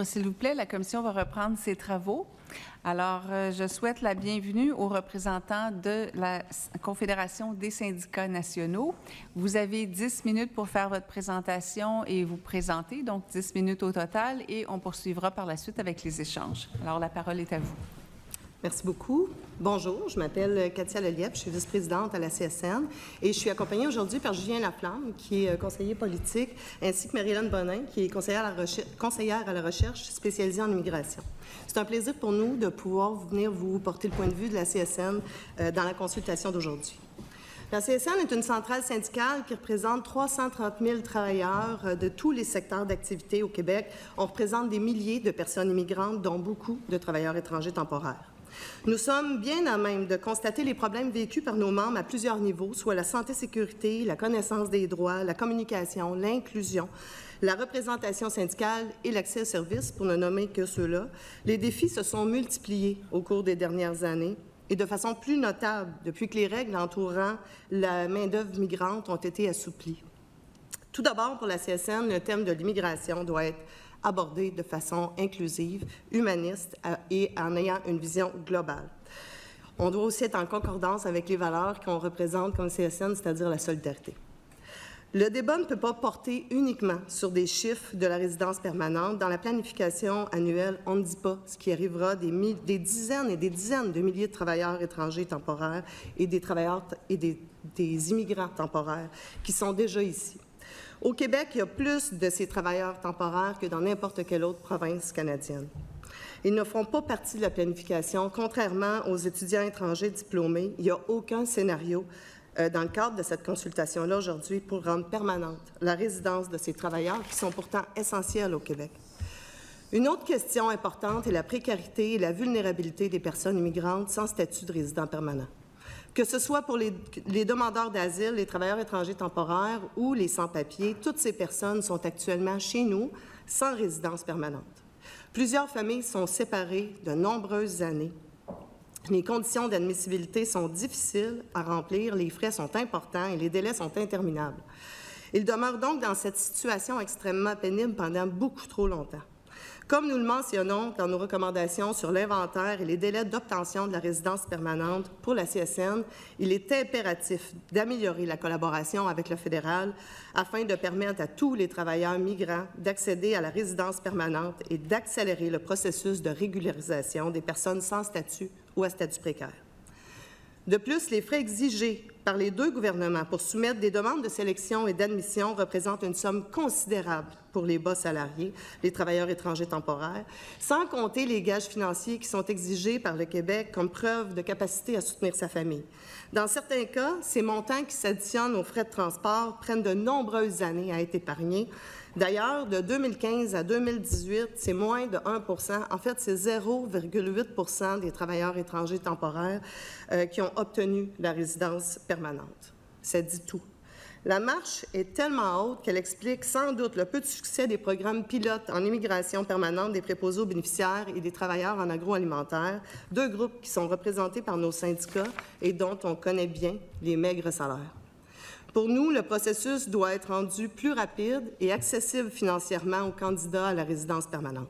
S'il vous plaît, la Commission va reprendre ses travaux. Alors, je souhaite la bienvenue aux représentants de la Confédération des syndicats nationaux. Vous avez 10 minutes pour faire votre présentation et vous présenter, donc 10 minutes au total, et on poursuivra par la suite avec les échanges. Alors, la parole est à vous. Merci beaucoup. Bonjour, je m'appelle Katia Lelièvre, je suis vice-présidente à la CSN et je suis accompagnée aujourd'hui par Julien Laflamme, qui est conseiller politique, ainsi que Marie-Hélène Bonin, qui est conseillère à la recherche spécialisée en immigration. C'est un plaisir pour nous de pouvoir venir vous porter le point de vue de la CSN dans la consultation d'aujourd'hui. La CSN est une centrale syndicale qui représente 330 000 travailleurs de tous les secteurs d'activité au Québec. On représente des milliers de personnes immigrantes, dont beaucoup de travailleurs étrangers temporaires. Nous sommes bien à même de constater les problèmes vécus par nos membres à plusieurs niveaux, soit la santé-sécurité, la connaissance des droits, la communication, l'inclusion, la représentation syndicale et l'accès aux services, pour ne nommer que ceux-là. Les défis se sont multipliés au cours des dernières années et de façon plus notable depuis que les règles entourant la main-d'œuvre migrante ont été assouplies. Tout d'abord, pour la CSN, le thème de l'immigration doit être abordé de façon inclusive, humaniste et en ayant une vision globale. On doit aussi être en concordance avec les valeurs qu'on représente comme CSN, c'est-à-dire la solidarité. Le débat ne peut pas porter uniquement sur des chiffres de la résidence permanente. Dans la planification annuelle, on ne dit pas ce qui arrivera des dizaines et des dizaines de milliers de travailleurs étrangers temporaires et des travailleurs et des immigrants temporaires qui sont déjà ici. Au Québec, il y a plus de ces travailleurs temporaires que dans n'importe quelle autre province canadienne. Ils ne font pas partie de la planification. Contrairement aux étudiants étrangers diplômés, il n'y a aucun scénario dans le cadre de cette consultation-là aujourd'hui pour rendre permanente la résidence de ces travailleurs qui sont pourtant essentiels au Québec. Une autre question importante est la précarité et la vulnérabilité des personnes immigrantes sans statut de résident permanent. Que ce soit pour les demandeurs d'asile, les travailleurs étrangers temporaires ou les sans-papiers, toutes ces personnes sont actuellement chez nous sans résidence permanente. Plusieurs familles sont séparées de nombreuses années. Les conditions d'admissibilité sont difficiles à remplir, les frais sont importants et les délais sont interminables. Ils demeurent donc dans cette situation extrêmement pénible pendant beaucoup trop longtemps. Comme nous le mentionnons dans nos recommandations sur l'inventaire et les délais d'obtention de la résidence permanente pour la CSN, il est impératif d'améliorer la collaboration avec le fédéral afin de permettre à tous les travailleurs migrants d'accéder à la résidence permanente et d'accélérer le processus de régularisation des personnes sans statut ou à statut précaire. De plus, les frais exigés par les deux gouvernements pour soumettre des demandes de sélection et d'admission représentent une somme considérable pour les bas salariés, les travailleurs étrangers temporaires, sans compter les gages financiers qui sont exigés par le Québec comme preuve de capacité à soutenir sa famille. Dans certains cas, ces montants qui s'additionnent aux frais de transport prennent de nombreuses années à être épargnés. D'ailleurs, de 2015 à 2018, c'est moins de 1 %. En fait, c'est 0,8 % des travailleurs étrangers temporaires qui ont obtenu la résidence permanente. Ça dit tout. La marche est tellement haute qu'elle explique sans doute le peu de succès des programmes pilotes en immigration permanente des préposés aux bénéficiaires et des travailleurs en agroalimentaire, deux groupes qui sont représentés par nos syndicats et dont on connaît bien les maigres salaires. Pour nous, le processus doit être rendu plus rapide et accessible financièrement aux candidats à la résidence permanente.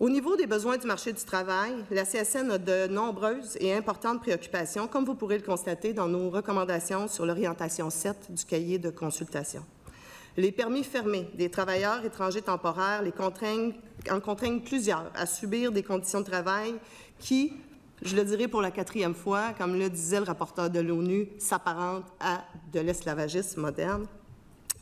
Au niveau des besoins du marché du travail, la CSN a de nombreuses et importantes préoccupations, comme vous pourrez le constater dans nos recommandations sur l'orientation 7 du cahier de consultation. Les permis fermés des travailleurs étrangers temporaires en contraignent plusieurs à subir des conditions de travail qui, je le dirai pour la 4e fois, comme le disait le rapporteur de l'ONU, s'apparentent à de l'esclavagisme moderne.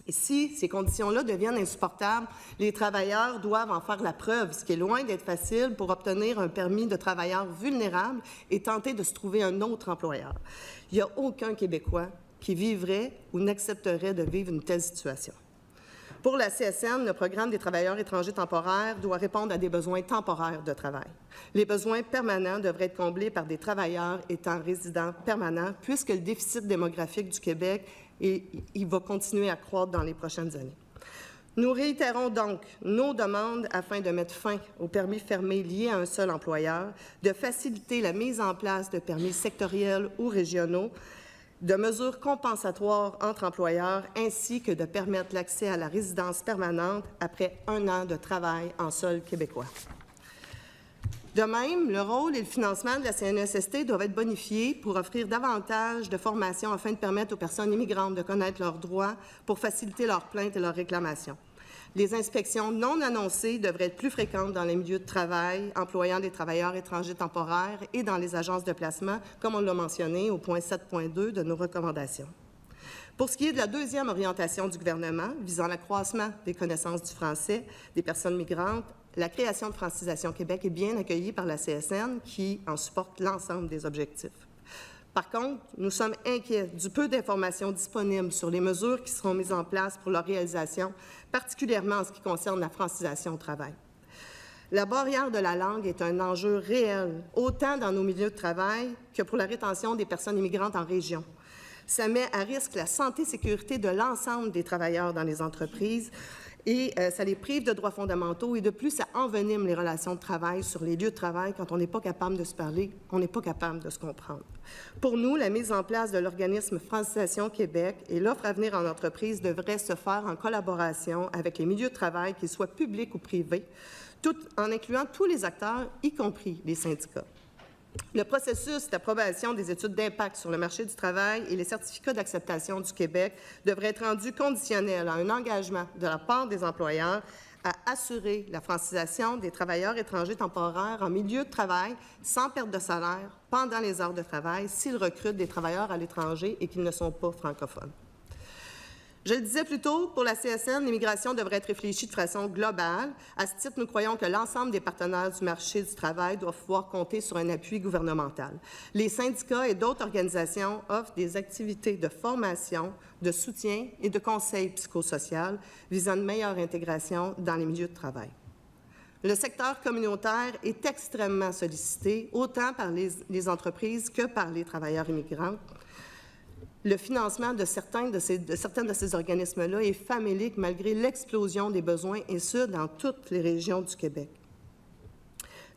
Et si ces conditions-là deviennent insupportables, les travailleurs doivent en faire la preuve, ce qui est loin d'être facile pour obtenir un permis de travailleur vulnérable et tenter de se trouver un autre employeur. Il n'y a aucun Québécois qui vivrait ou n'accepterait de vivre une telle situation. Pour la CSN, le programme des travailleurs étrangers temporaires doit répondre à des besoins temporaires de travail. Les besoins permanents devraient être comblés par des travailleurs étant résidents permanents, puisque le déficit démographique du Québec il va continuer à croître dans les prochaines années. Nous réitérons donc nos demandes afin de mettre fin aux permis fermés liés à un seul employeur, de faciliter la mise en place de permis sectoriels ou régionaux de mesures compensatoires entre employeurs, ainsi que de permettre l'accès à la résidence permanente après 1 an de travail en sol québécois. De même, le rôle et le financement de la CNESST doivent être bonifiés pour offrir davantage de formations afin de permettre aux personnes immigrantes de connaître leurs droits pour faciliter leurs plaintes et leurs réclamations. Les inspections non annoncées devraient être plus fréquentes dans les milieux de travail employant des travailleurs étrangers temporaires et dans les agences de placement, comme on l'a mentionné au point 7.2 de nos recommandations. Pour ce qui est de la deuxième orientation du gouvernement, visant l'accroissement des connaissances du français des personnes migrantes, la création de Francisation Québec est bien accueillie par la CSN, qui en supporte l'ensemble des objectifs. Par contre, nous sommes inquiets du peu d'informations disponibles sur les mesures qui seront mises en place pour leur réalisation, particulièrement en ce qui concerne la francisation au travail. La barrière de la langue est un enjeu réel, autant dans nos milieux de travail que pour la rétention des personnes immigrantes en région. Ça met à risque la santé et sécurité de l'ensemble des travailleurs dans les entreprises et ça les prive de droits fondamentaux et de plus, ça envenime les relations de travail sur les lieux de travail. Quand on n'est pas capable de se parler, on n'est pas capable de se comprendre. Pour nous, la mise en place de l'organisme Francisation Québec et l'offre à venir en entreprise devraient se faire en collaboration avec les milieux de travail, qu'ils soient publics ou privés, tout en incluant tous les acteurs, y compris les syndicats. Le processus d'approbation des études d'impact sur le marché du travail et les certificats d'acceptation du Québec devraient être rendus conditionnels à un engagement de la part des employeurs à assurer la francisation des travailleurs étrangers temporaires en milieu de travail sans perte de salaire pendant les heures de travail s'ils recrutent des travailleurs à l'étranger et qu'ils ne sont pas francophones. Je le disais plus tôt, pour la CSN, l'immigration devrait être réfléchie de façon globale. À ce titre, nous croyons que l'ensemble des partenaires du marché du travail doivent pouvoir compter sur un appui gouvernemental. Les syndicats et d'autres organisations offrent des activités de formation, de soutien et de conseil psychosocial visant une meilleure intégration dans les milieux de travail. Le secteur communautaire est extrêmement sollicité, autant par les entreprises que par les travailleurs immigrants. Le financement de certains de ces organismes-là est famélique malgré l'explosion des besoins, et ce, dans toutes les régions du Québec.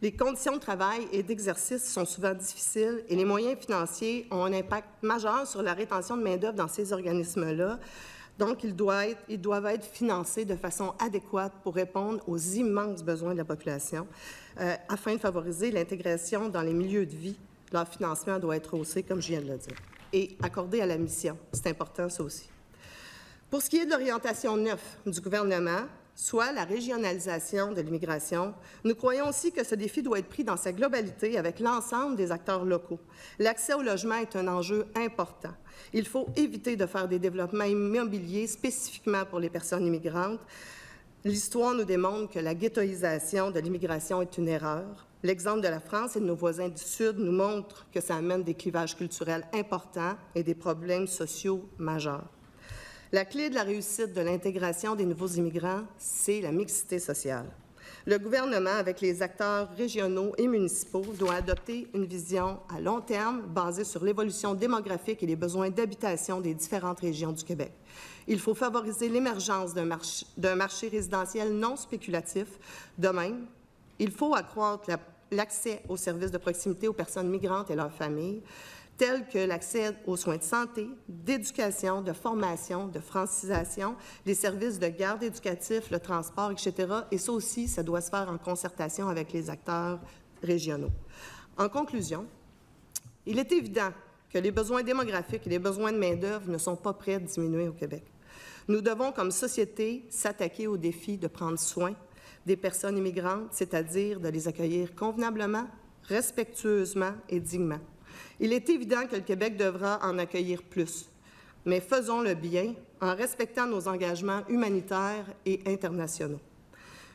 Les conditions de travail et d'exercice sont souvent difficiles et les moyens financiers ont un impact majeur sur la rétention de main-d'œuvre dans ces organismes-là. Donc, ils doivent être financés de façon adéquate pour répondre aux immenses besoins de la population afin de favoriser l'intégration dans les milieux de vie. Leur financement doit être haussé, comme je viens de le dire, et accordé à la mission. C'est important, ça aussi. Pour ce qui est de l'orientation 9 du gouvernement, soit la régionalisation de l'immigration, nous croyons aussi que ce défi doit être pris dans sa globalité avec l'ensemble des acteurs locaux. L'accès au logement est un enjeu important. Il faut éviter de faire des développements immobiliers spécifiquement pour les personnes immigrantes. L'histoire nous démontre que la ghettoisation de l'immigration est une erreur. L'exemple de la France et de nos voisins du Sud nous montre que ça amène des clivages culturels importants et des problèmes sociaux majeurs. La clé de la réussite de l'intégration des nouveaux immigrants, c'est la mixité sociale. Le gouvernement, avec les acteurs régionaux et municipaux, doit adopter une vision à long terme basée sur l'évolution démographique et les besoins d'habitation des différentes régions du Québec. Il faut favoriser l'émergence d'un marché résidentiel non spéculatif. De même, il faut accroître l'accès aux services de proximité aux personnes migrantes et leurs familles, tels que l'accès aux soins de santé, d'éducation, de formation, de francisation, les services de garde éducatifs, le transport, etc. Et ça aussi, ça doit se faire en concertation avec les acteurs régionaux. En conclusion, il est évident que les besoins démographiques et les besoins de main-d'œuvre ne sont pas prêts de diminuer au Québec. Nous devons, comme société, s'attaquer au défi de prendre soin des personnes immigrantes, c'est-à-dire de les accueillir convenablement, respectueusement et dignement. Il est évident que le Québec devra en accueillir plus, mais faisons-le bien en respectant nos engagements humanitaires et internationaux.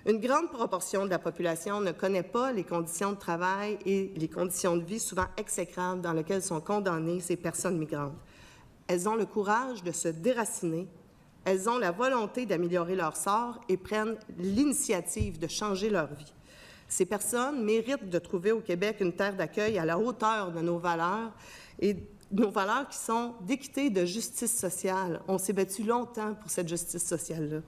Une grande proportion de la population ne connaît pas les conditions de travail et les conditions de vie souvent exécrables dans lesquelles sont condamnées ces personnes migrantes. Elles ont le courage de se déraciner. Elles ont la volonté d'améliorer leur sort et prennent l'initiative de changer leur vie. Ces personnes méritent de trouver au Québec une terre d'accueil à la hauteur de nos valeurs et nos valeurs qui sont d'équité et de justice sociale. On s'est battu longtemps pour cette justice sociale-là.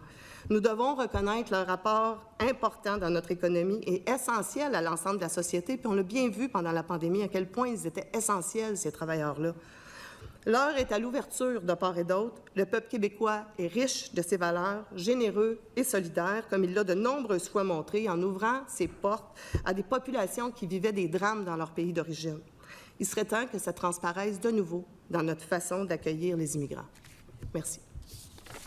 Nous devons reconnaître leur rapport important dans notre économie et essentiel à l'ensemble de la société. Puis on l'a bien vu pendant la pandémie à quel point ils étaient essentiels, ces travailleurs-là. L'heure est à l'ouverture de part et d'autre. Le peuple québécois est riche de ses valeurs, généreux et solidaire, comme il l'a de nombreuses fois montré en ouvrant ses portes à des populations qui vivaient des drames dans leur pays d'origine. Il serait temps que ça transparaisse de nouveau dans notre façon d'accueillir les immigrants. Merci.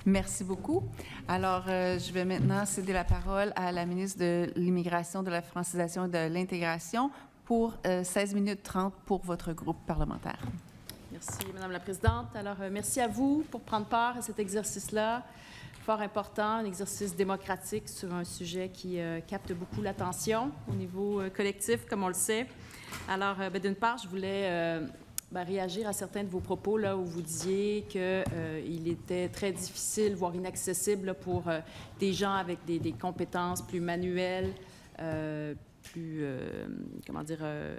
Merci beaucoup. Alors, je vais maintenant céder la parole à la ministre de l'Immigration, de la francisation et de l'Intégration pour 16 minutes 30 pour votre groupe parlementaire. Merci, Madame la Présidente. Alors, merci à vous pour prendre part à cet exercice-là, fort important, un exercice démocratique sur un sujet qui capte beaucoup l'attention au niveau collectif, comme on le sait. Alors, d'une part, je voulais réagir à certains de vos propos là, où vous disiez qu'il était très difficile, voire inaccessible là, pour des gens avec des compétences plus manuelles, plus,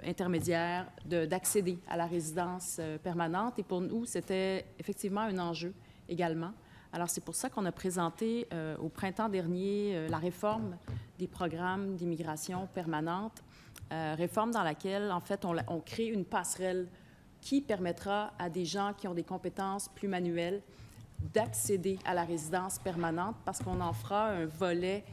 intermédiaires, d'accéder à la résidence permanente. Et pour nous, c'était effectivement un enjeu également. Alors, c'est pour ça qu'on a présenté au printemps dernier la réforme des programmes d'immigration permanente, réforme dans laquelle, en fait, on crée une passerelle qui permettra à des gens qui ont des compétences plus manuelles d'accéder à la résidence permanente parce qu'on en fera un volet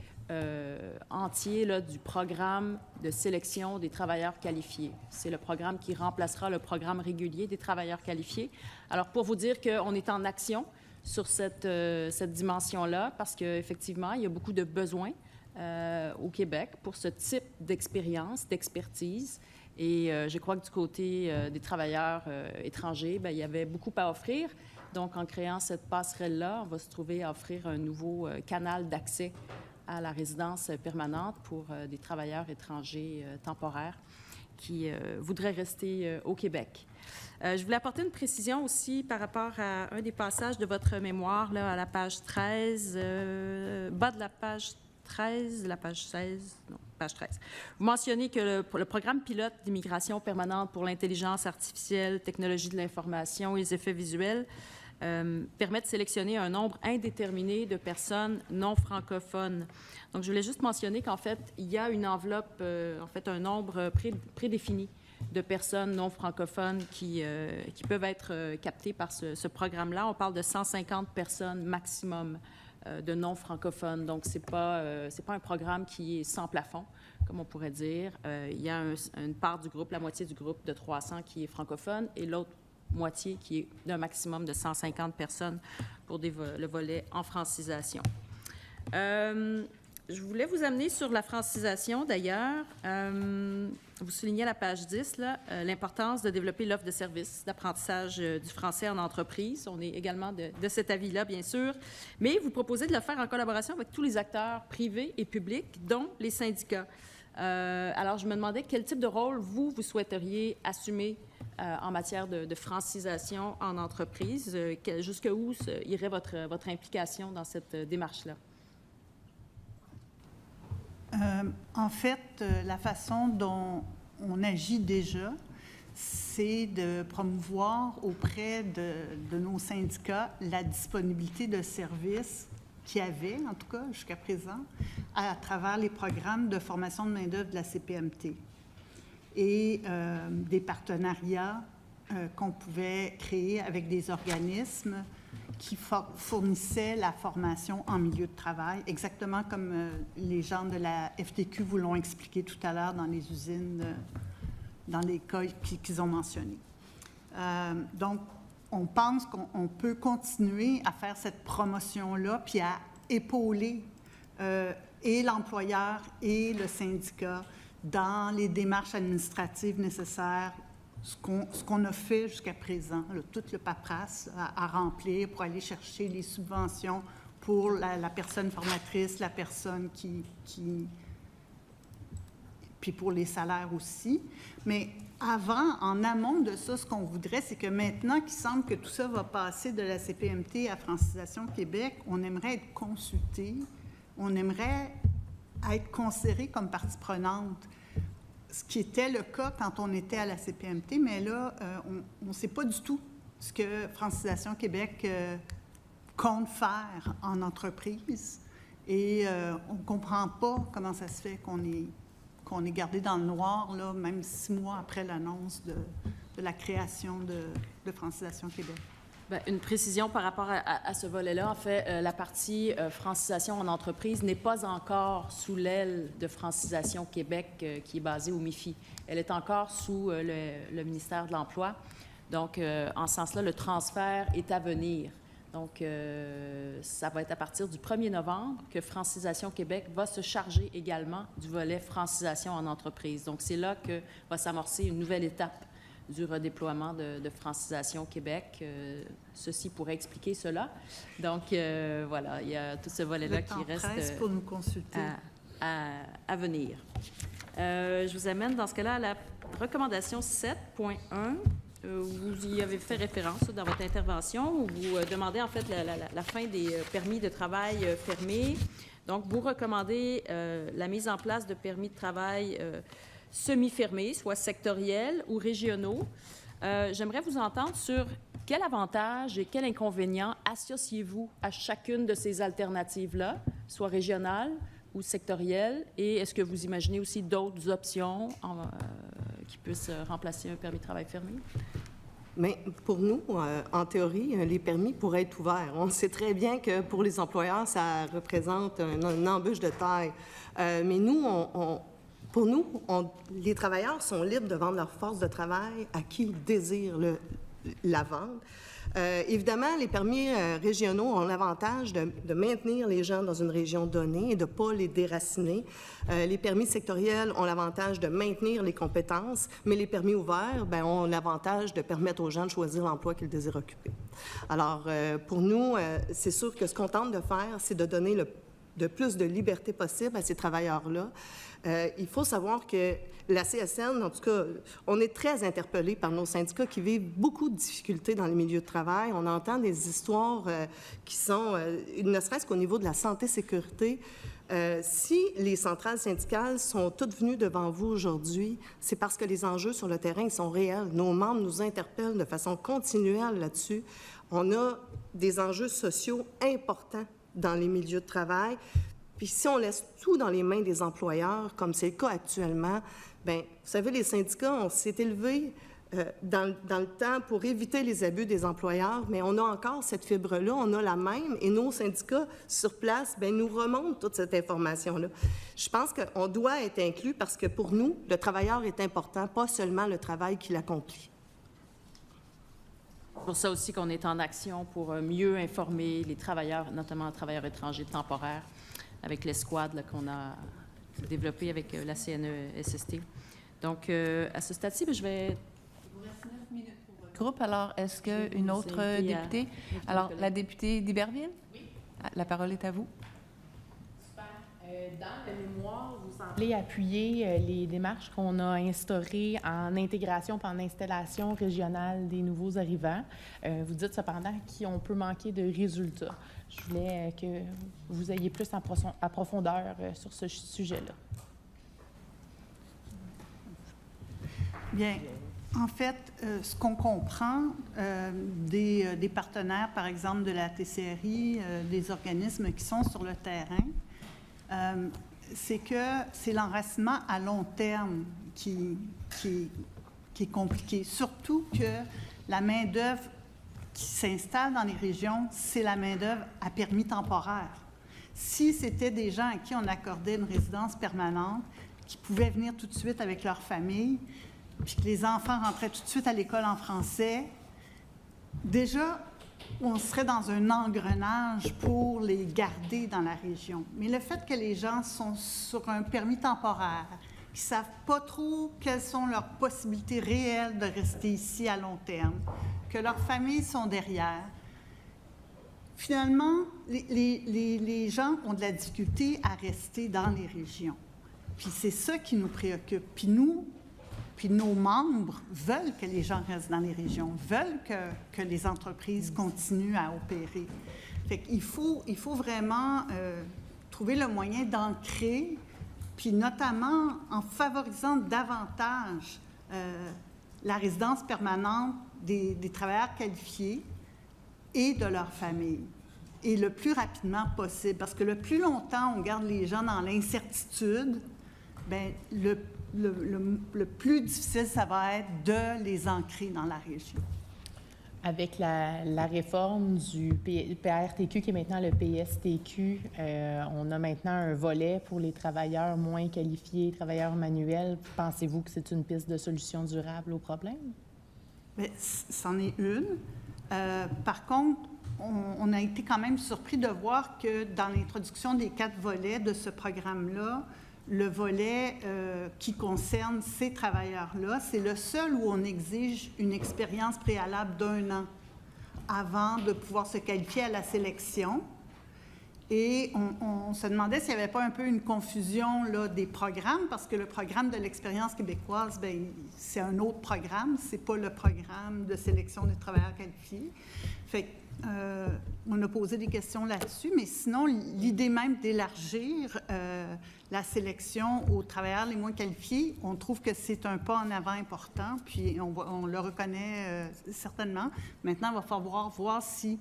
entier là, du programme de sélection des travailleurs qualifiés. C'est le programme qui remplacera le programme régulier des travailleurs qualifiés. Alors, pour vous dire qu'on est en action sur cette dimension-là, parce qu'effectivement, il y a beaucoup de besoins au Québec pour ce type d'expérience, d'expertise. Et je crois que du côté des travailleurs étrangers, bien, il y avait beaucoup à offrir. Donc, en créant cette passerelle-là, on va se trouver à offrir un nouveau canal d'accès à la résidence permanente pour des travailleurs étrangers temporaires qui voudraient rester au Québec. Je voulais apporter une précision aussi par rapport à un des passages de votre mémoire, là, à la page 13, bas de la page 13, la page 16, non, page 13. Vous mentionnez que le programme pilote d'immigration permanente pour l'intelligence artificielle, technologie de l'information et les effets visuels permet de sélectionner un nombre indéterminé de personnes non francophones. Donc, je voulais juste mentionner qu'en fait, il y a une enveloppe, en fait, un nombre prédéfini de personnes non francophones qui peuvent être captées par ce programme-là. On parle de 150 personnes maximum de non francophones. Donc, c'est pas un programme qui est sans plafond, comme on pourrait dire. Il y a une part du groupe, la moitié du groupe de 300 qui est francophone et l'autre moitié qui est d'un maximum de 150 personnes pour le volet en francisation. Je voulais vous amener sur la francisation, d'ailleurs. Vous soulignez à la page 10 l'importance de développer l'offre de services d'apprentissage du français en entreprise. On est également de cet avis-là, bien sûr. Mais vous proposez de le faire en collaboration avec tous les acteurs privés et publics, dont les syndicats. Alors, je me demandais quel type de rôle vous souhaiteriez assumer en matière de francisation en entreprise. Jusqu'où irait votre implication dans cette démarche-là? En fait, la façon dont on agit déjà, c'est de promouvoir auprès de nos syndicats la disponibilité de services qu'il y avait, en tout cas jusqu'à présent, à travers les programmes de formation de main-d'œuvre de la CPMT et des partenariats qu'on pouvait créer avec des organismes qui fournissaient la formation en milieu de travail, exactement comme les gens de la FTQ vous l'ont expliqué tout à l'heure dans les usines, dans les cas qu'ils ont mentionnés. Donc, on pense qu'on peut continuer à faire cette promotion-là, puis à épauler et l'employeur et le syndicat dans les démarches administratives nécessaires, ce qu'on a fait jusqu'à présent, tout le paperasse à remplir pour aller chercher les subventions pour la personne formatrice, la personne puis pour les salaires aussi. Mais avant, en amont de ça, ce qu'on voudrait, c'est que maintenant qu'il semble que tout ça va passer de la CPMT à Francisation Québec, on aimerait être consulté, on aimerait être considéré comme partie prenante. Ce qui était le cas quand on était à la CPMT, mais là, on ne sait pas du tout ce que Francisation Québec compte faire en entreprise et on ne comprend pas comment ça se fait qu'on est gardé dans le noir, là, même 6 mois après l'annonce la création de Francisation Québec. Bien, une précision par rapport à ce volet-là. En fait, la partie francisation en entreprise n'est pas encore sous l'aile de Francisation Québec qui est basée au MIFI. Elle est encore sous le ministère de l'Emploi. Donc, en ce sens-là, le transfert est à venir. Donc, ça va être à partir du 1er novembre que Francisation Québec va se charger également du volet francisation en entreprise. Donc, c'est là que va s'amorcer une nouvelle étape du redéploiement de Francisation Québec. Ceci pourrait expliquer cela. Donc, voilà, il y a tout ce volet-là qui reste pour nous consulter. À venir. Je vous amène dans ce cas-là à la recommandation 7.1. Vous y avez fait référence dans votre intervention, où vous demandez en fait la fin des permis de travail fermés. Donc, vous recommandez la mise en place de permis de travail semi-fermés, soit sectoriels ou régionaux. J'aimerais vous entendre sur quel avantage et quel inconvénient associez-vous à chacune de ces alternatives-là, soit régionales ou sectorielles, et est-ce que vous imaginez aussi d'autres options qui puissent remplacer un permis de travail fermé? Mais pour nous, en théorie, les permis pourraient être ouverts. On sait très bien que pour les employeurs, ça représente une embûche de taille. Mais nous, pour nous, les travailleurs sont libres de vendre leur force de travail à qui ils désirent la vendre. Évidemment, les permis régionaux ont l'avantage de maintenir les gens dans une région donnée et de ne pas les déraciner. Les permis sectoriels ont l'avantage de maintenir les compétences, mais les permis ouverts ont l'avantage de permettre aux gens de choisir l'emploi qu'ils désirent occuper. Alors, pour nous, c'est sûr que ce qu'on tente de faire, c'est de donner de plus de liberté possible à ces travailleurs-là. Il faut savoir que la CSN, en tout cas, on est très interpellés par nos syndicats qui vivent beaucoup de difficultés dans les milieux de travail. On entend des histoires qui sont, ne serait-ce qu'au niveau de la santé-sécurité. Si les centrales syndicales sont toutes venues devant vous aujourd'hui, c'est parce que les enjeux sur le terrain sont réels. Nos membres nous interpellent de façon continuelle là-dessus. On a des enjeux sociaux importants dans les milieux de travail. Puis si on laisse tout dans les mains des employeurs, comme c'est le cas actuellement, bien, vous savez, les syndicats, on s'est élevés dans le temps pour éviter les abus des employeurs, mais on a encore cette fibre-là, on a la même, et nos syndicats sur place, bien, nous remontent toute cette information-là. Je pense qu'on doit être inclus parce que pour nous, le travailleur est important, pas seulement le travail qu'il accomplit. C'est pour ça aussi qu'on est en action pour mieux informer les travailleurs, notamment les travailleurs étrangers temporaires, avec l'escouade qu'on a développée avec la CNESST. Donc, à ce stade-ci, je vais... Il vous reste 9 minutes pour votre groupe. Alors, est-ce qu'une autre députée? Alors, la députée d'Iberville? Oui. La parole est à vous. Super. Dans le mémoire, vous semblez appuyer les démarches qu'on a instaurées en intégration et en installation régionale des nouveaux arrivants. Vous dites cependant qu'on peut manquer de résultats. Je voulais que vous ayez plus en profondeur sur ce sujet-là. Bien, en fait, ce qu'on comprend des partenaires, par exemple, de la TCRI, des organismes qui sont sur le terrain, c'est que c'est l'enracinement à long terme qui est compliqué. Surtout que la main-d'œuvre qui s'installe dans les régions, c'est la main-d'œuvre à permis temporaire. Si c'était des gens à qui on accordait une résidence permanente, qui pouvaient venir tout de suite avec leur famille, puis que les enfants rentraient tout de suite à l'école en français, déjà, on serait dans un engrenage pour les garder dans la région. Mais le fait que les gens sont sur un permis temporaire, qui ne savent pas trop quelles sont leurs possibilités réelles de rester ici à long terme, que leurs familles sont derrière, finalement, les gens ont de la difficulté à rester dans les régions. Puis c'est ça qui nous préoccupe. Puis nos membres veulent que les gens restent dans les régions, veulent que les entreprises continuent à opérer. Fait qu'il faut vraiment trouver le moyen d'ancrer, puis notamment en favorisant davantage la résidence permanente des travailleurs qualifiés et de leurs familles, et le plus rapidement possible. Parce que le plus longtemps on garde les gens dans l'incertitude, bien, le le plus difficile, ça va être de les ancrer dans la région. Avec la réforme du PRTQ, qui est maintenant le PSTQ, on a maintenant un volet pour les travailleurs moins qualifiés, travailleurs manuels. Pensez-vous que c'est une piste de solution durable au problème? Bien, c'en est une. Par contre, on a été quand même surpris de voir que dans l'introduction des 4 volets de ce programme-là, le volet qui concerne ces travailleurs-là, c'est le seul où on exige une expérience préalable d'1 an avant de pouvoir se qualifier à la sélection. Et on se demandait s'il n'y avait pas un peu une confusion là, des programmes, parce que le programme de l'expérience québécoise, bien, c'est un autre programme, c'est pas le programme de sélection des travailleurs qualifiés. Fait que, on a posé des questions là-dessus, mais sinon, l'idée même d'élargir la sélection aux travailleurs les moins qualifiés, on trouve que c'est un pas en avant important, puis on le reconnaît certainement. Maintenant, il va falloir voir si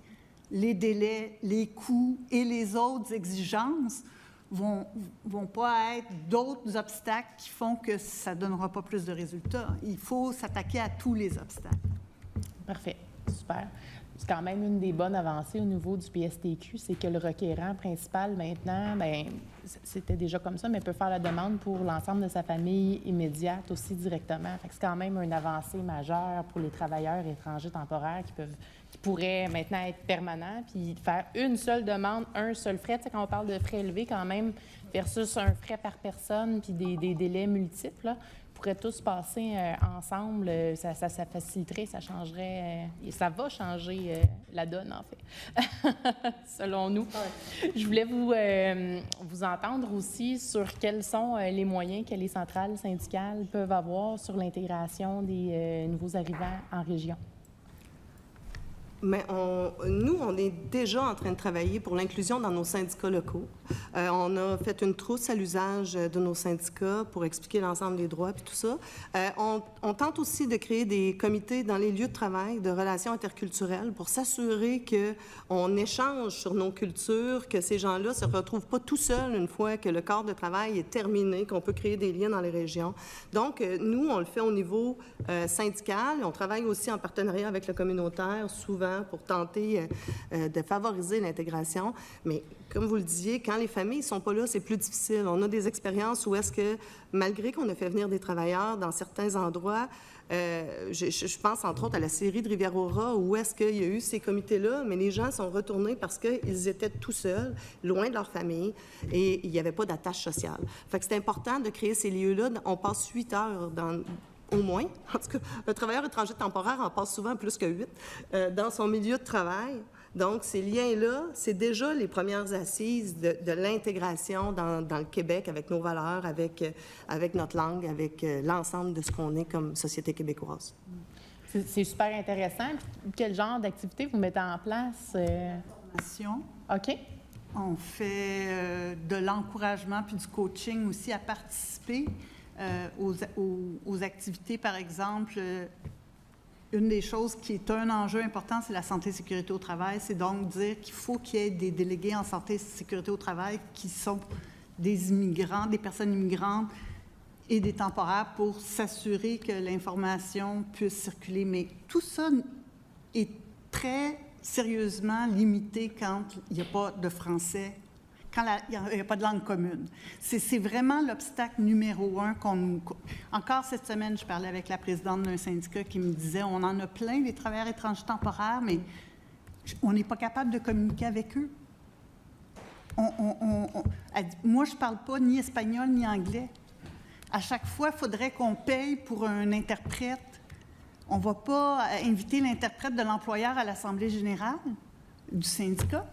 les délais, les coûts et les autres exigences vont pas être d'autres obstacles qui font que ça ne donnera pas plus de résultats. Il faut s'attaquer à tous les obstacles. Parfait. Super. C'est quand même une des bonnes avancées au niveau du PSTQ, c'est que le requérant principal, maintenant, bien, c'était déjà comme ça, mais peut faire la demande pour l'ensemble de sa famille immédiate aussi directement. Fait que c'est quand même une avancée majeure pour les travailleurs étrangers temporaires qui pourraient maintenant être permanents, puis faire une seule demande, un seul frais. Tu sais, quand on parle de frais élevés quand même, versus un frais par personne, puis des délais multiples, là, pourraient tous passer ensemble, ça faciliterait, ça changerait, et ça va changer la donne, en fait, selon nous. Je voulais vous entendre aussi sur quels sont les moyens que les centrales syndicales peuvent avoir sur l'intégration des nouveaux arrivants en région. Mais nous, on est déjà en train de travailler pour l'inclusion dans nos syndicats locaux. On a fait une trousse à l'usage de nos syndicats pour expliquer l'ensemble des droits et tout ça. On tente aussi de créer des comités dans les lieux de travail de relations interculturelles pour s'assurer qu'on échange sur nos cultures, que ces gens-là ne se retrouvent pas tout seuls une fois que le corps de travail est terminé, qu'on peut créer des liens dans les régions. Donc, nous, on le fait au niveau syndical. On travaille aussi en partenariat avec le communautaire, souvent, pour tenter de favoriser l'intégration. Mais comme vous le disiez, quand les familles ne sont pas là, c'est plus difficile. On a des expériences où est-ce que, malgré qu'on a fait venir des travailleurs dans certains endroits, je pense entre autres à la série de Rivière-au-Rat, où est-ce qu'il y a eu ces comités-là, mais les gens sont retournés parce qu'ils étaient tout seuls, loin de leur famille, et il n'y avait pas d'attache sociale. Fait que c'est important de créer ces lieux-là. On passe 8 heures au moins, en tout cas, un travailleur étranger temporaire en passe souvent plus que 8 dans son milieu de travail. Donc, ces liens-là, c'est déjà les premières assises de l'intégration dans le Québec avec nos valeurs, avec notre langue, avec l'ensemble de ce qu'on est comme société québécoise. C'est super intéressant. Quel genre d'activité vous mettez en place? Formation. OK. On fait de l'encouragement puis du coaching aussi à participer. Aux activités, par exemple, une des choses qui est un enjeu important, c'est la santé et sécurité au travail. C'est donc dire qu'il faut qu'il y ait des délégués en santé et sécurité au travail qui sont des immigrants, des personnes immigrantes et des temporaires pour s'assurer que l'information puisse circuler. Mais tout ça est très sérieusement limité quand il n'y a pas de français, quand il n'y a pas de langue commune. C'est vraiment l'obstacle numéro 1 qu'on nous... Encore cette semaine, je parlais avec la présidente d'un syndicat qui me disait, on en a plein, les travailleurs étrangers temporaires, mais on n'est pas capable de communiquer avec eux. Elle dit, moi, je ne parle pas ni espagnol ni anglais. À chaque fois, il faudrait qu'on paye pour un interprète. On ne va pas inviter l'interprète de l'employeur à l'Assemblée générale du syndicat.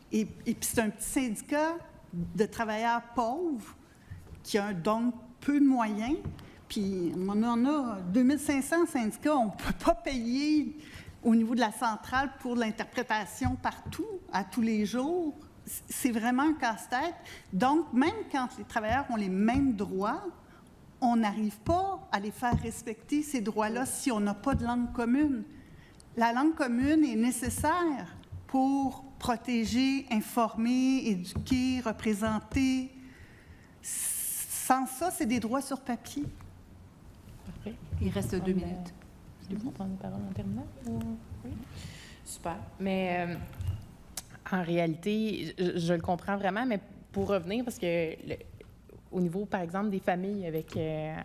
Et puis, c'est un petit syndicat de travailleurs pauvres qui a donc peu de moyens. Puis, on en a 2500 syndicats. On ne peut pas payer au niveau de la centrale pour l'interprétation partout, à tous les jours. C'est vraiment un casse-tête. Donc, même quand les travailleurs ont les mêmes droits, on n'arrive pas à les faire respecter, ces droits-là, si on n'a pas de langue commune. La langue commune est nécessaire pour protéger, informer, éduquer, représenter. Sans ça, c'est des droits sur papier. Parfait. Il reste 2 minutes. Je vais prendre la parole en terminant? Oui. Super. Mais en réalité, je le comprends vraiment, mais pour revenir, parce que au niveau, par exemple, des familles avec,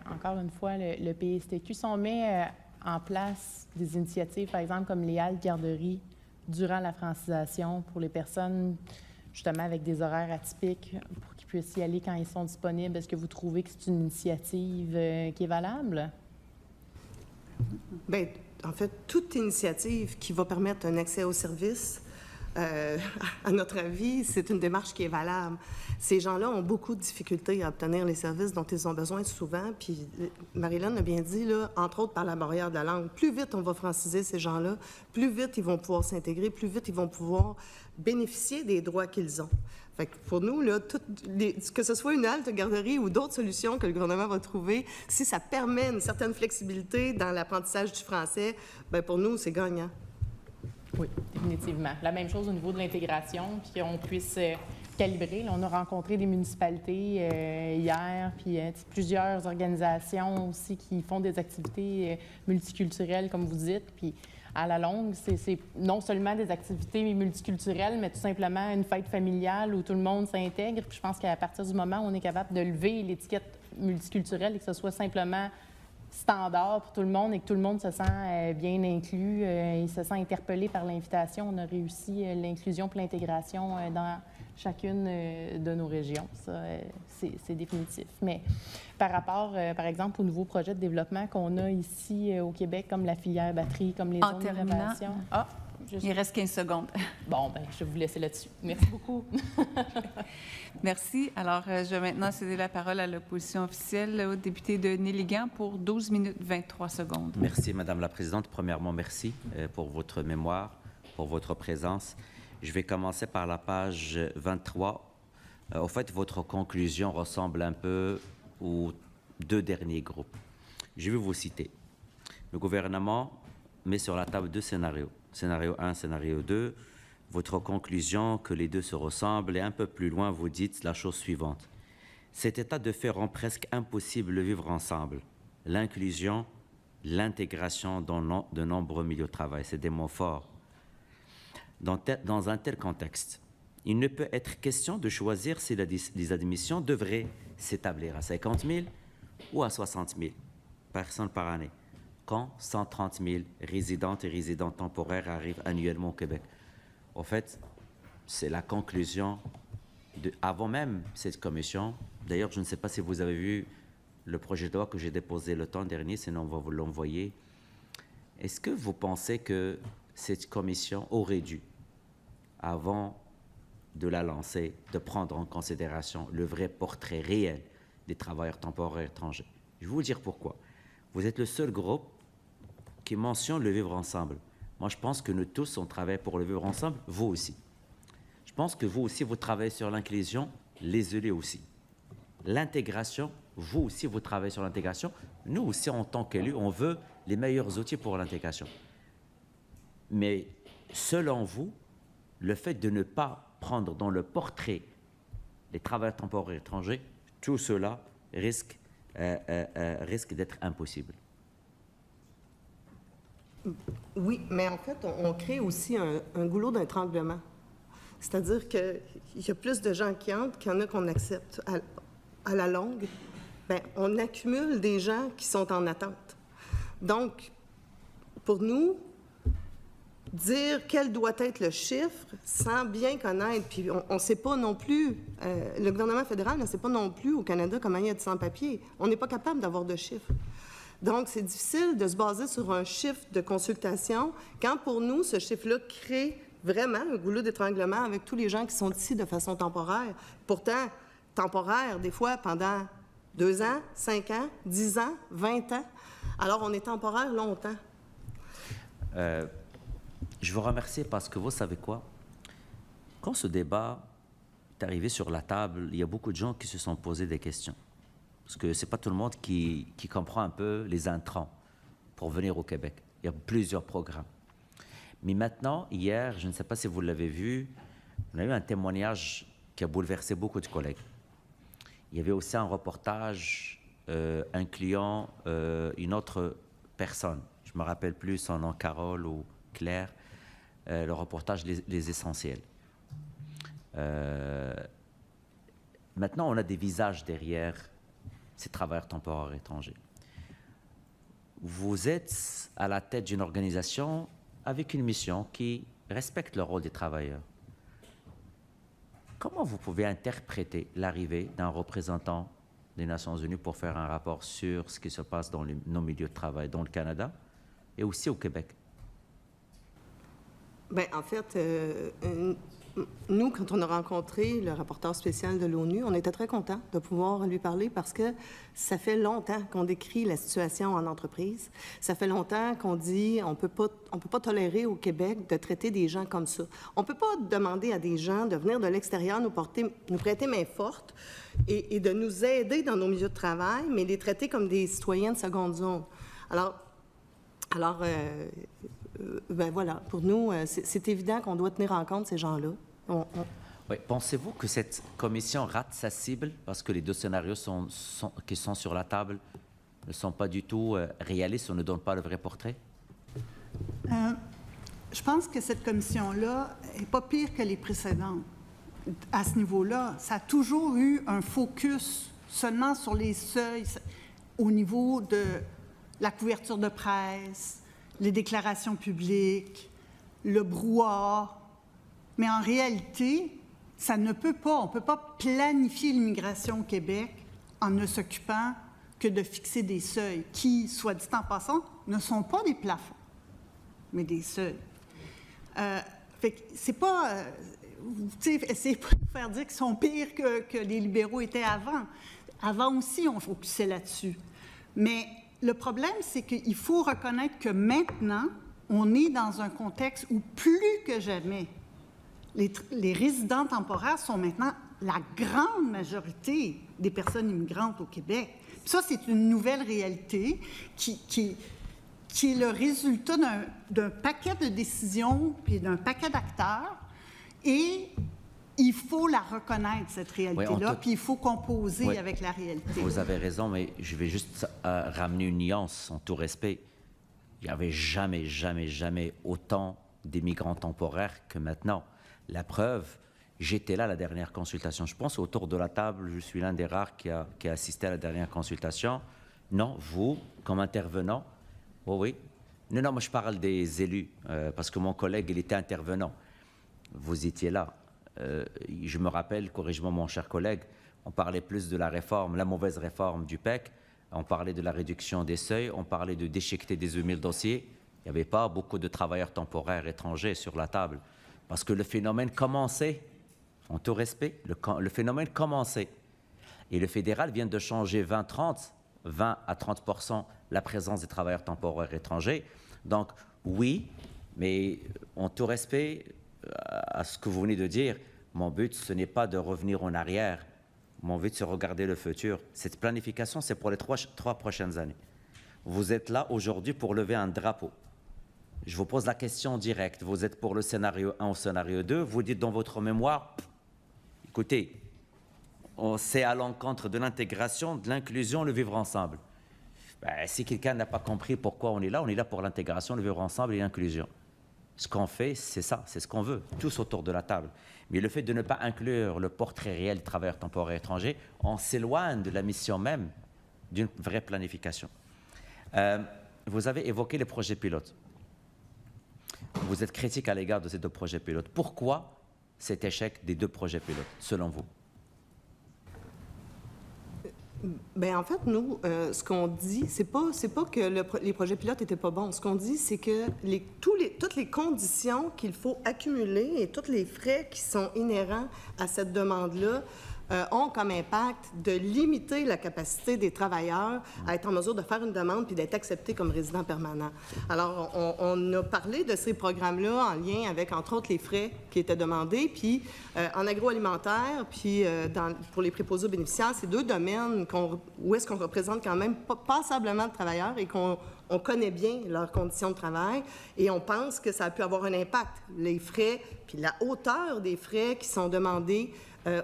encore une fois, le PSTQ, si on met en place des initiatives, par exemple, comme les haltes garderies durant la francisation pour les personnes, justement, avec des horaires atypiques, pour qu'ils puissent y aller quand ils sont disponibles, est-ce que vous trouvez que c'est une initiative qui est valable? Bien, en fait, toute initiative qui va permettre un accès aux services, à notre avis, c'est une démarche qui est valable. Ces gens-là ont beaucoup de difficultés à obtenir les services dont ils ont besoin souvent. Puis, Marilyn a bien dit, là, entre autres par la barrière de la langue, plus vite on va franciser ces gens-là, plus vite ils vont pouvoir s'intégrer, plus vite ils vont pouvoir bénéficier des droits qu'ils ont. Fait que pour nous, là, que ce soit une halte garderie ou d'autres solutions que le gouvernement va trouver, si ça permet une certaine flexibilité dans l'apprentissage du français, bien, pour nous, c'est gagnant. Oui, définitivement. La même chose au niveau de l'intégration, puis qu'on puisse calibrer. Là, on a rencontré des municipalités hier, puis plusieurs organisations aussi qui font des activités multiculturelles, comme vous dites, puis à la longue, c'est non seulement des activités multiculturelles, mais tout simplement une fête familiale où tout le monde s'intègre. Puis je pense qu'à partir du moment où on est capable de lever l'étiquette multiculturelle et que ce soit simplement standard pour tout le monde et que tout le monde se sent bien inclus, il se sent interpellé par l'invitation, on a réussi l'inclusion et l'intégration dans chacune de nos régions. Ça, c'est définitif. Mais par rapport, par exemple, aux nouveaux projets de développement qu'on a ici au Québec, comme la filière batterie, comme les zones d'innovation. Il reste 15 secondes. Bon, bien, je vais vous laisser là-dessus. Merci beaucoup. Merci. Alors, je vais maintenant céder la parole à l'opposition officielle, au député de Néligan, pour 12 minutes 23 secondes. Merci, Madame la Présidente. Premièrement, merci pour votre mémoire, pour votre présence. Je vais commencer par la page 23. Au fait, votre conclusion ressemble un peu aux 2 derniers groupes. Je vais vous citer. Le gouvernement met sur la table 2 scénarios. Scénario 1, scénario 2, votre conclusion que les 2 se ressemblent, et un peu plus loin, vous dites la chose suivante. Cet état de fait rend presque impossible le vivre ensemble. L'inclusion, l'intégration dans de nombreux milieux de travail, c'est des mots forts. Dans un tel contexte, il ne peut être question de choisir si les admissions devraient s'établir à 50 000 ou à 60 000 personnes par année, quand 130 000 résidentes et résidents temporaires arrivent annuellement au Québec. En fait, c'est la conclusion avant même cette commission. D'ailleurs, je ne sais pas si vous avez vu le projet de loi que j'ai déposé le temps dernier, sinon on va vous l'envoyer. Est-ce que vous pensez que cette commission aurait dû, avant de la lancer, de prendre en considération le vrai portrait réel des travailleurs temporaires étrangers? Je vais vous dire pourquoi. Vous êtes le seul groupe qui mentionne le vivre ensemble. Moi, je pense que nous tous, on travaille pour le vivre ensemble, vous aussi. Je pense que vous aussi, vous travaillez sur l'inclusion, les élus aussi. L'intégration, vous aussi, vous travaillez sur l'intégration. Nous aussi, en tant qu'élus, on veut les meilleurs outils pour l'intégration. Mais selon vous, le fait de ne pas prendre dans le portrait les travailleurs temporaires étrangers, tout cela risque d'être impossible. Oui, mais en fait, on crée aussi un goulot d'étranglement. C'est-à-dire qu'il y a plus de gens qui entrent qu'il y en a qu'on accepte. À la longue, bien, on accumule des gens qui sont en attente. Donc, pour nous, dire quel doit être le chiffre sans bien connaître, puis on ne sait pas non plus, le gouvernement fédéral ne sait pas non plus au Canada comment il y a de sans-papiers. On n'est pas capable d'avoir de chiffres. Donc, c'est difficile de se baser sur un chiffre de consultation quand, pour nous, ce chiffre-là crée vraiment un goulot d'étranglement avec tous les gens qui sont ici de façon temporaire. Pourtant, temporaire, des fois, pendant 2 ans, 5 ans, 10 ans, 20 ans. Alors, on est temporaire longtemps. Je vous remercie parce que vous savez quoi? Quand ce débat est arrivé sur la table, il y a beaucoup de gens qui se sont posés des questions. Parce que ce n'est pas tout le monde qui comprend un peu les intrants pour venir au Québec. Il y a plusieurs programmes. Mais maintenant, hier, je ne sais pas si vous l'avez vu, on a eu un témoignage qui a bouleversé beaucoup de collègues. il y avait aussi un reportage incluant une autre personne. Je ne me rappelle plus son nom, Carole ou Claire. Le reportage Les Essentiels. Maintenant, on a des visages derrière ces travailleurs temporaires étrangers. Vous êtes à la tête d'une organisation avec une mission qui respecte le rôle des travailleurs. Comment vous pouvez interpréter l'arrivée d'un représentant des Nations Unies pour faire un rapport sur ce qui se passe dans nos milieux de travail, dans le Canada et aussi au Québec? Bien, en fait, nous, quand on a rencontré le rapporteur spécial de l'ONU, on était très contents de pouvoir lui parler parce que ça fait longtemps qu'on décrit la situation en entreprise. Ça fait longtemps qu'on dit on peut pas tolérer au Québec de traiter des gens comme ça. On ne peut pas demander à des gens de venir de l'extérieur nous prêter main forte et de nous aider dans nos milieux de travail, mais les traiter comme des citoyens de seconde zone. Alors ben voilà, pour nous, c'est évident qu'on doit tenir en compte ces gens-là. Oui. Pensez-vous que cette commission rate sa cible parce que les deux scénarios qui sont sur la table ne sont pas du tout réalistes ou ne donnent pas le vrai portrait? Je pense que cette commission-là n'est pas pire que les précédentes. À ce niveau-là, ça a toujours eu un focus seulement sur les seuils au niveau de la couverture de presse, les déclarations publiques, le brouhaha. Mais en réalité, ça ne peut pas, on ne peut pas planifier l'immigration au Québec en ne s'occupant que de fixer des seuils qui, soit dit en passant, ne sont pas des plafonds, mais des seuils. Fait que c'est pas... essayez pas de faire dire qu'ils sont pires que les libéraux étaient avant. Avant aussi, on focusait là-dessus. Mais le problème, c'est qu'il faut reconnaître que maintenant, on est dans un contexte où plus que jamais, les résidents temporaires sont maintenant la grande majorité des personnes immigrantes au Québec. Puis ça, c'est une nouvelle réalité qui est le résultat d'un paquet de décisions puis d'un paquet d'acteurs. Et il faut la reconnaître, cette réalité-là, puis il faut composer avec la réalité. Vous avez raison, mais je vais juste ramener une nuance en tout respect. Il n'y avait jamais autant d'immigrants temporaires que maintenant. La preuve, j'étais là à la dernière consultation. Je pense autour de la table, je suis l'un des rares qui a assisté à la dernière consultation. Non, vous, comme intervenant, oui. Non, moi je parle des élus, parce que mon collègue, il était intervenant. Vous étiez là. Je me rappelle, corrige-moi mon cher collègue, on parlait plus de la réforme, la mauvaise réforme du PEC, on parlait de la réduction des seuils, on parlait de déchiqueter des 2000 dossiers. Il n'y avait pas beaucoup de travailleurs temporaires étrangers sur la table, parce que le phénomène commençait, en tout respect, le phénomène commençait. Et le fédéral vient de changer 20 à 30% la présence des travailleurs temporaires étrangers. Donc, oui, mais en tout respect à ce que vous venez de dire, mon but, ce n'est pas de revenir en arrière. Mon but, c'est de regarder le futur. Cette planification, c'est pour les trois prochaines années. Vous êtes là aujourd'hui pour lever un drapeau. Je vous pose la question directe. Vous êtes pour le scénario 1 ou scénario 2. Vous dites dans votre mémoire, écoutez, c'est à l'encontre de l'intégration, de l'inclusion, le vivre ensemble. Ben, si quelqu'un n'a pas compris pourquoi on est là pour l'intégration, le vivre ensemble et l'inclusion. Ce qu'on fait, c'est ça, c'est ce qu'on veut, tous autour de la table. Mais le fait de ne pas inclure le portrait réel des travailleurs temporaires étrangers, on s'éloigne de la mission même d'une vraie planification. Vous avez évoqué les projets pilotes. Vous êtes critique à l'égard de ces deux projets pilotes. Pourquoi cet échec des deux projets pilotes, selon vous? Bien, en fait, nous, ce qu'on dit, c'est pas que les projets pilotes n'étaient pas bons. Ce qu'on dit, c'est que toutes les conditions qu'il faut accumuler et tous les frais qui sont inhérents à cette demande-là ont comme impact de limiter la capacité des travailleurs à être en mesure de faire une demande puis d'être acceptés comme résidents permanents. Alors, on a parlé de ces programmes-là en lien avec, entre autres, les frais qui étaient demandés, puis en agroalimentaire, puis pour les préposés aux bénéficiaires, c'est deux domaines où est-ce qu'on représente quand même passablement de travailleurs et qu'on connaît bien leurs conditions de travail et on pense que ça a pu avoir un impact, les frais, puis la hauteur des frais qui sont demandés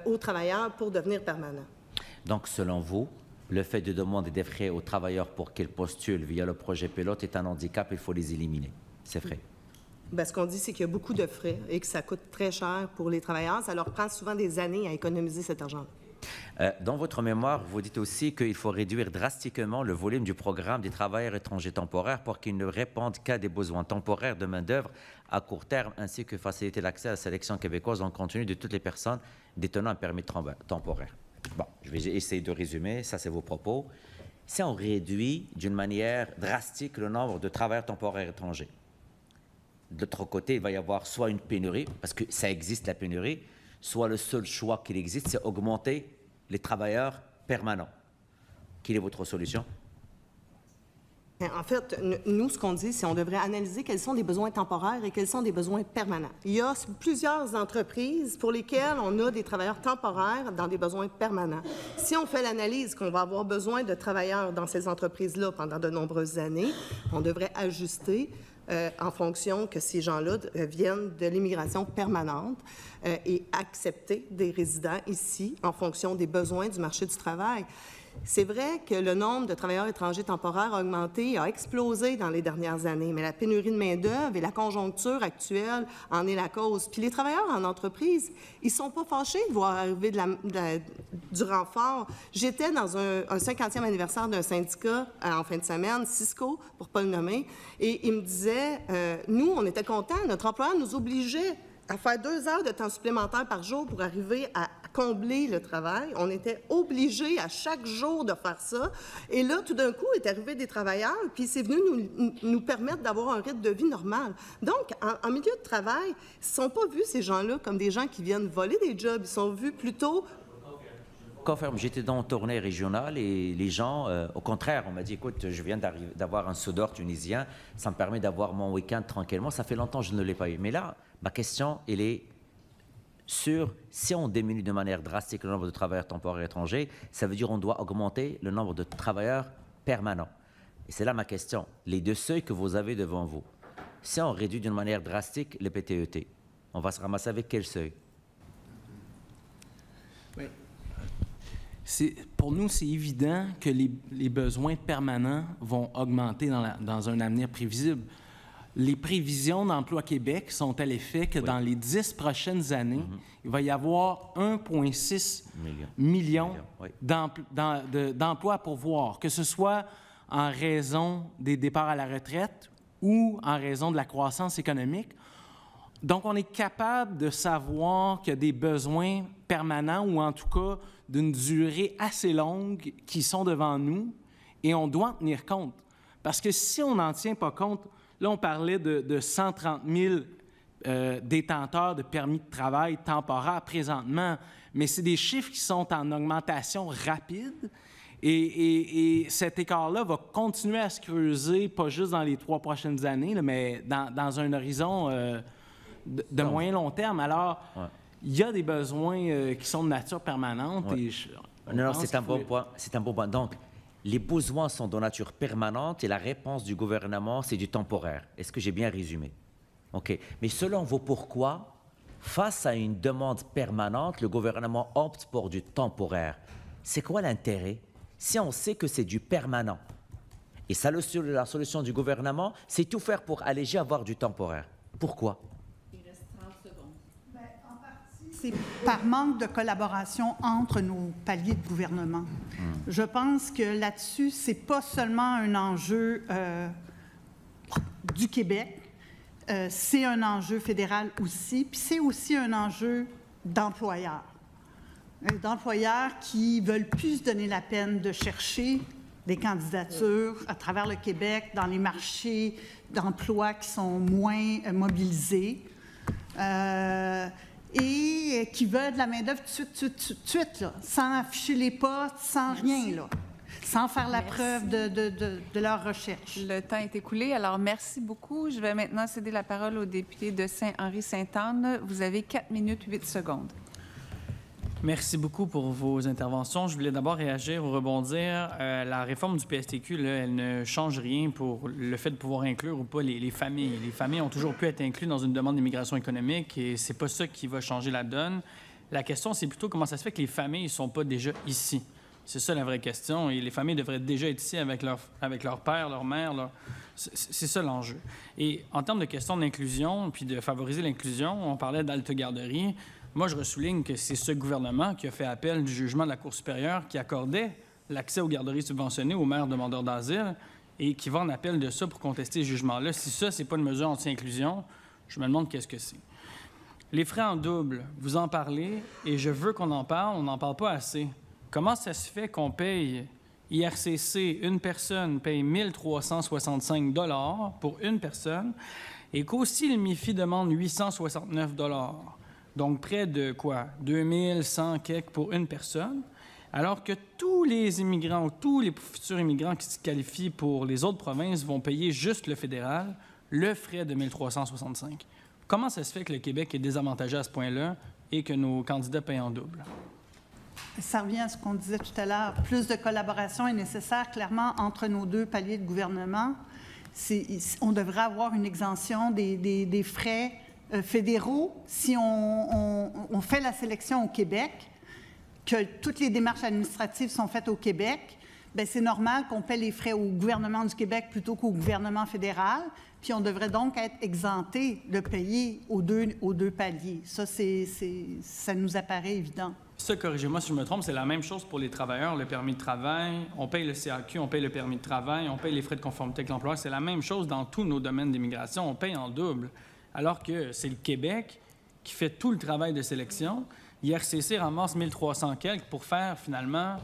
aux travailleurs pour devenir permanents. Donc, selon vous, le fait de demander des frais aux travailleurs pour qu'ils postulent via le projet pilote est un handicap, il faut les éliminer, ces frais. Bien, ce qu'on dit, c'est qu'il y a beaucoup de frais et que ça coûte très cher pour les travailleurs. Ça leur prend souvent des années à économiser cet argent-là. Dans votre mémoire, vous dites aussi qu'il faut réduire drastiquement le volume du programme des travailleurs étrangers temporaires pour qu'ils ne répondent qu'à des besoins temporaires de main-d'œuvre à court terme, ainsi que faciliter l'accès à la sélection québécoise en continu de toutes les personnes détenant un permis temporaire. Bon, je vais essayer de résumer, ça c'est vos propos. Si on réduit d'une manière drastique le nombre de travailleurs temporaires étrangers, de l'autre côté, il va y avoir soit une pénurie, parce que ça existe la pénurie, soit le seul choix qu'il existe, c'est augmenter les travailleurs permanents. Quelle est votre solution? En fait, nous, ce qu'on dit, c'est qu'on devrait analyser quels sont les besoins temporaires et quels sont des besoins permanents. Il y a plusieurs entreprises pour lesquelles on a des travailleurs temporaires dans des besoins permanents. Si on fait l'analyse qu'on va avoir besoin de travailleurs dans ces entreprises-là pendant de nombreuses années, on devrait ajuster en fonction que ces gens-là viennent de l'immigration permanente et accepter des résidents ici en fonction des besoins du marché du travail. C'est vrai que le nombre de travailleurs étrangers temporaires a augmenté, a explosé dans les dernières années, mais la pénurie de main-d'œuvre et la conjoncture actuelle en est la cause. Puis les travailleurs en entreprise, ils ne sont pas fâchés de voir arriver du renfort. J'étais dans un 50e anniversaire d'un syndicat en fin de semaine, Cisco, pour ne pas le nommer, et il me disait, nous, on était contents, notre employeur nous obligeait à faire 2 heures de temps supplémentaire par jour pour arriver à combler le travail. On était obligés à chaque jour de faire ça. Et là, tout d'un coup, est arrivé des travailleurs, puis c'est venu nous permettre d'avoir un rythme de vie normal. Donc, en milieu de travail, ils ne sont pas vus, ces gens-là, comme des gens qui viennent voler des jobs. Ils sont vus plutôt... Confirme, j'étais dans une tournée régionale et les gens, au contraire, on m'a dit, écoute, je viens d'avoir un soudeur tunisien, ça me permet d'avoir mon week-end tranquillement, ça fait longtemps que je ne l'ai pas eu. Mais là, ma question, elle est sur, si on diminue de manière drastique le nombre de travailleurs temporaires étrangers, ça veut dire qu'on doit augmenter le nombre de travailleurs permanents. Et c'est là ma question. Les 2 seuils que vous avez devant vous, si on réduit d'une manière drastique le PTET, on va se ramasser avec quel seuil? Oui. Pour nous, c'est évident que les besoins permanents vont augmenter dans un avenir prévisible. Les prévisions d'Emploi Québec sont à l'effet que dans les 10 prochaines années, il va y avoir 1,6 million d'emplois à pourvoir, que ce soit en raison des départs à la retraite ou en raison de la croissance économique. Donc, on est capable de savoir qu'il y a des besoins permanents ou en tout cas d'une durée assez longue qui sont devant nous et on doit en tenir compte. Parce que si on n'en tient pas compte, là, on parlait de 130 000 détenteurs de permis de travail temporaires présentement, mais c'est des chiffres qui sont en augmentation rapide et cet écart-là va continuer à se creuser, pas juste dans les 3 prochaines années, là, mais dans un horizon de moyen long terme. Alors, il y a des besoins qui sont de nature permanente. Ouais. Non, c'est un bon point. C'est un bon point. Donc, les besoins sont de nature permanente et la réponse du gouvernement, c'est du temporaire. Est-ce que j'ai bien résumé? OK. Mais selon vous, pourquoi, face à une demande permanente, le gouvernement opte pour du temporaire? C'est quoi l'intérêt si on sait que c'est du permanent? Et ça, la solution du gouvernement, c'est tout faire pour alléger, avoir du temporaire. Pourquoi? C'est par manque de collaboration entre nos paliers de gouvernement. Je pense que là-dessus, c'est pas seulement un enjeu du Québec, c'est un enjeu fédéral aussi, puis c'est aussi un enjeu d'employeurs. D'employeurs qui veulent plus se donner la peine de chercher des candidatures à travers le Québec dans les marchés d'emploi qui sont moins mobilisés. Et qui veulent de la main-d'œuvre tout de suite, là, sans afficher les postes, sans rien, là, sans faire la preuve de leur recherche. Le temps est écoulé, alors merci beaucoup. Je vais maintenant céder la parole au député de Saint-Henri-Sainte-Anne. Vous avez 4 minutes 8 secondes. Merci beaucoup pour vos interventions. Je voulais d'abord réagir ou rebondir. La réforme du PSTQ, là, elle ne change rien pour le fait de pouvoir inclure ou pas les familles. Les familles ont toujours pu être incluses dans une demande d'immigration économique et c'est pas ça qui va changer la donne. La question, c'est plutôt comment ça se fait que les familles ne sont pas déjà ici. C'est ça la vraie question. Et les familles devraient déjà être ici avec leur père, leur mère. C'est ça l'enjeu. Et en termes de questions d'inclusion, puis de favoriser l'inclusion, on parlait d'halte-garderie. Moi, je ressouligne que c'est ce gouvernement qui a fait appel du jugement de la Cour supérieure qui accordait l'accès aux garderies subventionnées aux mères demandeurs d'asile et qui va en appel de ça pour contester ce jugement-là. Si ça, c'est pas une mesure anti-inclusion, je me demande qu'est-ce que c'est. Les frais en double, vous en parlez, et je veux qu'on en parle, on n'en parle pas assez. Comment ça se fait qu'on paye IRCC, une personne paye 1 365 $ pour une personne, et qu'aussi le MIFI demande 869 $, donc près de quoi? 2100 quelques pour une personne, alors que tous les immigrants ou tous les futurs immigrants qui se qualifient pour les autres provinces vont payer juste le fédéral, le frais de 1 365. Comment ça se fait que le Québec est désavantagé à ce point-là et que nos candidats payent en double? Ça revient à ce qu'on disait tout à l'heure. Plus de collaboration est nécessaire, clairement, entre nos deux paliers de gouvernement. On devrait avoir une exemption des frais fédéraux si on fait la sélection au Québec, que toutes les démarches administratives sont faites au Québec. Bien, c'est normal qu'on paie les frais au gouvernement du Québec plutôt qu'au gouvernement fédéral, puis on devrait donc être exempté de payer aux deux paliers. Ça, ça nous apparaît évident. Ça, corrigez-moi si je me trompe, c'est la même chose pour les travailleurs, le permis de travail, on paye le CAQ, on paye le permis de travail, on paye les frais de conformité avec l'employeur. C'est la même chose dans tous nos domaines d'immigration, on paye en double. Alors que c'est le Québec qui fait tout le travail de sélection. IRCC ramasse 1300 quelques pour faire finalement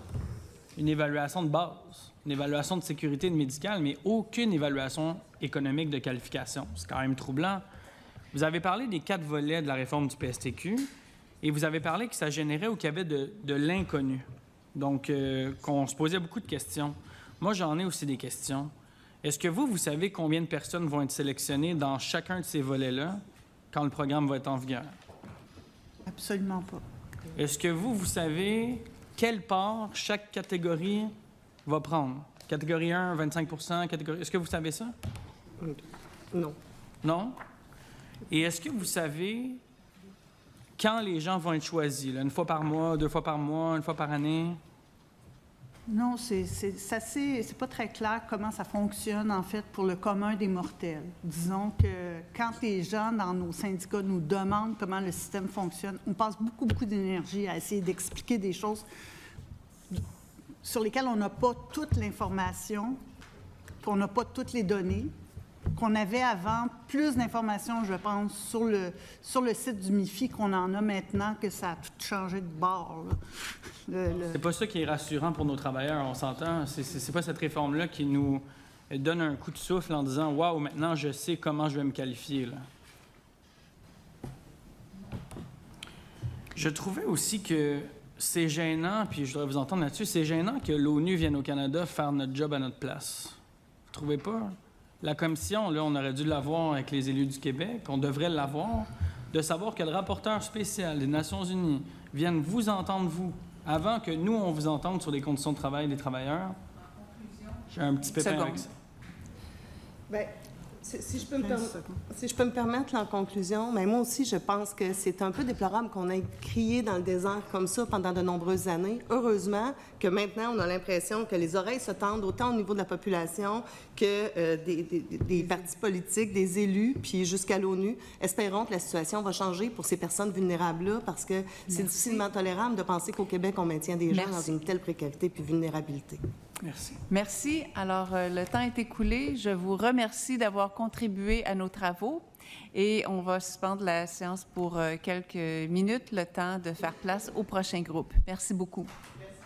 une évaluation de base, une évaluation de sécurité médicale, mais aucune évaluation économique de qualification. C'est quand même troublant. Vous avez parlé des 4 volets de la réforme du PSTQ et vous avez parlé que ça générait ou qu'il y avait de l'inconnu. Donc, qu'on se posait beaucoup de questions. Moi, j'en ai aussi des questions. Est-ce que vous savez combien de personnes vont être sélectionnées dans chacun de ces volets-là quand le programme va être en vigueur? Absolument pas. Est-ce que vous savez quelle part chaque catégorie va prendre? Catégorie 1, 25 catégorie... Est-ce que vous savez ça? Non. Non? Et est-ce que vous savez quand les gens vont être choisis? Là, 1 fois par mois, 2 fois par mois, 1 fois par année? Non, c'est pas très clair comment ça fonctionne, en fait, pour le commun des mortels. Disons que quand les gens dans nos syndicats nous demandent comment le système fonctionne, on passe beaucoup d'énergie à essayer d'expliquer des choses sur lesquelles on n'a pas toute l'information, qu'on n'a pas toutes les données, qu'on avait avant plus d'informations, je pense, sur le site du MIFI qu'on en a maintenant, que ça a tout changé de bord. C'est pas ça qui est rassurant pour nos travailleurs, on s'entend. C'est pas cette réforme-là qui nous donne un coup de souffle en disant « Wow, maintenant, je sais comment je vais me qualifier. » Je trouvais aussi que c'est gênant, puis je voudrais vous entendre là-dessus, c'est gênant que l'ONU vienne au Canada faire notre job à notre place. Vous trouvez pas? La commission, là, on aurait dû l'avoir avec les élus du Québec, on devrait l'avoir, de savoir que le rapporteur spécial des Nations unies vienne vous entendre, vous, avant que nous, on vous entende sur les conditions de travail des travailleurs. J'ai un petit pépin avec ça. Bien, si je peux me permettre, en conclusion, mais moi aussi, je pense que c'est un peu déplorable qu'on ait crié dans le désert comme ça pendant de nombreuses années. Heureusement que maintenant, on a l'impression que les oreilles se tendent autant au niveau de la population que des partis politiques, des élus, puis jusqu'à l'ONU. Espérons que la situation va changer pour ces personnes vulnérables-là, parce que c'est difficilement tolérable de penser qu'au Québec, on maintient des gens dans une telle précarité puis vulnérabilité. Merci. Merci. Alors, le temps est écoulé. Je vous remercie d'avoir contribué à nos travaux et on va suspendre la séance pour quelques minutes, le temps de faire place au prochain groupe. Merci beaucoup. Merci.